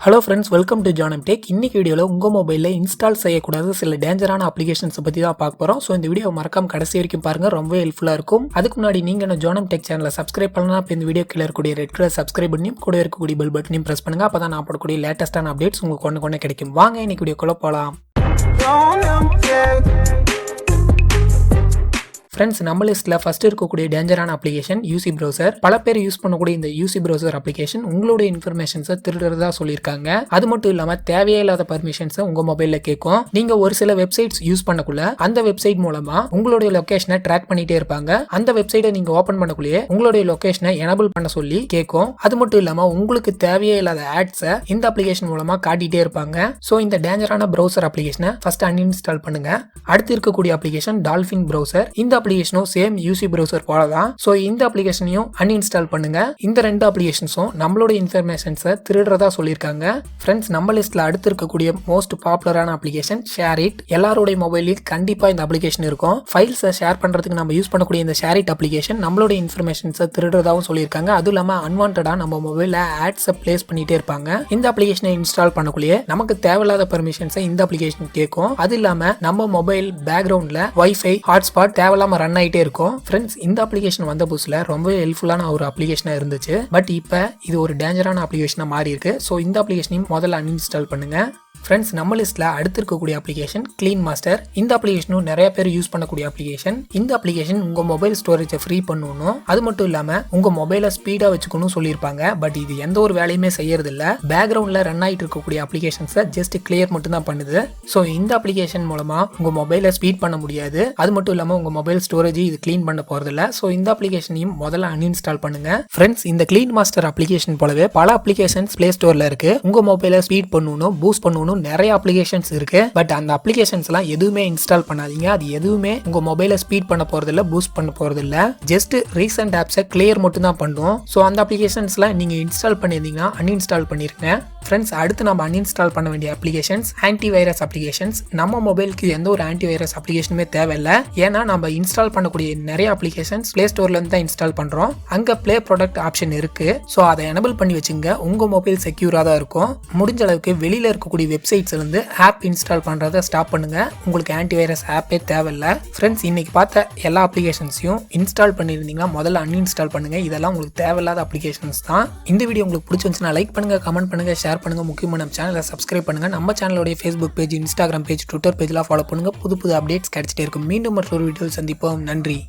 Hello friends, welcome to Jonam Tech. இன்னைக்கு வீடியோல உங்க மொபைல்ல இன்ஸ்டால் செய்யக்கூடாத சில டேஞ்சரான அப்ளிகேஷன்ஸ் பத்தி தான் பார்க்க போறோம். சோ இந்த வீடியோ மறக்காம கடைசி வரைக்கும் பாருங்க, ரொம்ப ஹெல்ப்ஃபுல்லா இருக்கும். அதுக்கு முன்னாடி நீங்க நம்ம Jonam Tech சேனலை சப்ஸ்கிரைப் பண்ணலாம். அப்ப இந்த வீடியோ கீழ இருக்கக்கூடிய ரெட் கலர் சப்ஸ்கிரைப் பண்ணியும் கூட இருக்கக்கூடிய பெல் பட்டனையும் பிரஸ் பண்ணுங்க. அப்பதான் நான் போடக்கூடிய லேட்டஸ்டான அப்டேட்ஸ் உங்களுக்கு கொண்டு கிடைக்கும். வாங்க இன்னைக்கு வீடியோக்குள்ள போலாம். ஃப்ரெண்ட்ஸ், நம்ம லிஸ்ட்ல ஃபர்ஸ்ட் இருக்கக்கூடிய டேஞ்சரான அப்ளிகேஷன் யூசி ப்ரௌசர். பல பேர் யூஸ் பண்ணக்கூடிய இந்த யூசி ப்ரௌசர் அப்ளிகேஷன் உங்களுடைய இன்ஃபர்மேஷன்ஸை திருடுறதா சொல்லியிருக்காங்க. அது மட்டும் இல்லாம தேவையே இல்லாத பர்மிஷன்ஸை உங்க மொபைல்ல கேட்கும். நீங்க ஒரு சில வெப்சைட்ஸ் யூஸ் பண்ணக்குள்ள அந்த வெப்சைட் மூலமா உங்களுடைய லொகேஷனை ட்ராக் பண்ணிட்டே இருப்பாங்க. அந்த வெப்சைட்டை நீங்க ஓபன் பண்ணக்குள்ளே உங்களுடைய லொகேஷனை எனபிள் பண்ண சொல்லி கேட்கும். அது மட்டும் இல்லாம உங்களுக்கு தேவையே இல்லாத ஆட்ஸை இந்த அப்ளிகேஷன் மூலமா காட்டிட்டே இருப்பாங்க. சோ இந்த டேஞ்சரான ப்ரௌசர் அப்ளிகேஷனை ஃபர்ஸ்ட் அன்இன்ஸ்டால் பண்ணுங்க. அடுத்து இருக்கக்கூடிய அப்ளிகேஷன் டால்பின் ப்ரௌசர். இந்த அப்ளிகேஷனும் சேம் யூசி ப்ரௌசர் போல தான். சோ இந்த அப்ளிகேஷனையும் அன்இன்ஸ்டால் பண்ணுங்க. இந்த ரெண்டு அப்ளிகேஷன்ஸும் நம்மளோட இன்ஃபர்மேஷன்ஸை திருடுறதா சொல்லியிருக்காங்க. ஃப்ரெண்ட்ஸ், நம்ம லிஸ்ட்ல அடுத்து இருக்கக்கூடிய மோஸ்ட் பாப்புலரான அப்ளிகேஷன் ஷேரிட். எல்லாரோடைய மொபைலில் கண்டிப்பா இந்த அப்ளிகேஷன் இருக்கும். ஃபைல்ஸை ஷேர் பண்றதுக்கு நம்ம யூஸ் பண்ணக்கூடிய இந்த ஷேரிட் அப்ளிகேஷன் நம்மளோட இன்ஃபர்மேஷன்ஸை திருடுறதாவும் சொல்லியிருக்காங்க. அதுவும் இல்லாம அன்வான்டா நம்ம மொபைல்ல ஆட்ஸை பிளேஸ் பண்ணிட்டே இருப்பாங்க. இந்த அப்ளிகேஷனை இன்ஸ்டால் பண்ணக்குள்ளே நமக்கு தேவையில்லாத பெர்மிஷன்ஸை இந்த அப்ளிகேஷன் கேட்கும். அது இல்லாம நம்ம மொபைல் பேக்ரவுண்ட்ல வைஃபை ஹாட்ஸ்பாட் தேவையில்லாம ரன் ஆயிட்டே இருக்கும். ஃப்ரெண்ட்ஸ், இந்த அப்ளிகேஷன் வந்த புதுசுல ரொம்ப ஹெல்ப்ஃபுல்லான ஒரு அப்ளிகேஷனா இருந்துச்சு. பட் இப்போ இது ஒரு டேஞ்சரான அப்ளிகேஷனா மாறி இருக்கு. ஸோ இந்த அப்ளிகேஷனையும் முதல்ல அன்இன்ஸ்டால் பண்ணுங்க. ஃப்ரெண்ட்ஸ், நம்ம லிஸ்ட்ல அடுத்து இருக்கக்கூடிய அப்ளிகேஷன் கிளீன் மாஸ்டர். இந்த அப்ளிகேஷனும் நிறைய பேர் யூஸ் பண்ணக்கூடிய அப்ளிகேஷன். இந்த அப்ளிகேஷன் உங்க மொபைல் ஸ்டோரேஜை ஃப்ரீ பண்ணணும். அது மட்டும் இல்லாம உங்க மொபைலை ஸ்பீடா வச்சுக்கணும் சொல்லியிருப்பாங்க. பட் இது எந்த ஒரு வேலையுமே செய்யறது இல்ல. பேக்ரவுண்ட்ல ரன் ஆயிட்டு இருக்கக்கூடிய அப்ளிகேஷன்ஸை ஜஸ்ட் கிளியர் மட்டும் தான் பண்ணுது. ஸோ இந்த அப்ளிகேஷன் மூலமா உங்க மொபைலை ஸ்பீட் பண்ண முடியாது. அது மட்டும் இல்லாம உங்க மொபைல் ஸ்டோரேஜ் இது கிளீன் பண்ண போறது இல்ல. ஸோ இந்த அப்ளிகேஷனையும் முதல்ல அன்இன்ஸ்டால் பண்ணுங்க. ஃப்ரெண்ட்ஸ், இந்த கிளீன் மாஸ்டர் அப்ளிகேஷன் போலவே பல அப்ளிகேஷன்ஸ் பிளே ஸ்டோர்ல இருக்கு. உங்க மொபைலை ஸ்பீட் பண்ணணும், பூஸ்ட் பண்ணணும், நிறைய அப்ளிகேஷன்ஸ் இருக்கு. பட் அந்த அப்ளிகேஷன்ஸ் எல்லாம் எதுவுமே இன்ஸ்டால் பண்ணாதீங்க. அது எதுவுமே உங்க மொபைலை ஸ்பீட் பண்ண போறது இல்ல, பூஸ்ட் பண்ண போறது இல்ல. ஜஸ்ட் ரீசன்ட் ஆப்ஸை கிளியர் மட்டும் தான் பண்ணும். ஸோ அந்த அப்ளிகேஷன்ஸ்லாம் நீங்க இன்ஸ்டால் பண்ணியிருந்தீங்கன்னா அன்இன்ஸ்டால் பண்ணிருங்க. ஃப்ரெண்ட்ஸ், அடுத்து நம்ம அன்இன்ஸ்டால் பண்ண வேண்டிய அப்ளிகேஷன்ஸ் ஆன்டிவைரஸ் அப்ளிகேஷன்ஸ். நம்ம மொபைலுக்கு எந்த ஒரு ஆன்டிவைரஸ் அப்ளிகேஷனுமே தேவையில்லை. ஏன்னா நம்ம இன்ஸ்டால் பண்ணக்கூடிய நிறைய அப்ளிகேஷன்ஸ் பிளே ஸ்டோர்ல இருந்து தான் இன்ஸ்டால் பண்றோம். அங்க பிளே ப்ராடக்ட் ஆப்ஷன் இருக்கு. ஸோ அதை எனபிள் பண்ணி வச்சுங்க. உங்க மொபைல் செக்யூரா தான் இருக்கும். முடிஞ்ச அளவுக்கு வெளியில இருக்கக்கூடிய வெப்சைட்ஸ் இருந்து ஆப் இன்ஸ்டால் பண்றதை ஸ்டாப் பண்ணுங்க. உங்களுக்கு ஆன்டிவைரஸ் ஆப்பே தேவையில்லை. ஃப்ரெண்ட்ஸ், இன்னைக்கு பார்த்த எல்லா அப்ளிகேஷன்ஸையும் இன்ஸ்டால் பண்ணியிருந்தீங்கன்னா முதல்ல அன்இன்ஸ்டால் பண்ணுங்க. இதெல்லாம் உங்களுக்கு தேவையில்லாத அப்ளிகேஷன்ஸ் தான். இந்த வீடியோ உங்களுக்கு பிடிச்சிருந்துச்சுன்னா லைக் பண்ணுங்க, கமெண்ட் பண்ணுங்க, ஷேர் பண்ணுங்க. முக்கியமாக நம்ம சேனலை சப்ஸ்கிரைப் பண்ணுங்க. நம்ம சேனலோட Facebook page, Instagram page, Twitter பேஜ்லாம் ஃபாலோ பண்ணுங்க. புது புது அப்டேட்ஸ் கிடைச்சிட்டே இருக்கும். மீண்டும் மற்றொரு வீடியோவில் சந்திப்போம். நன்றி.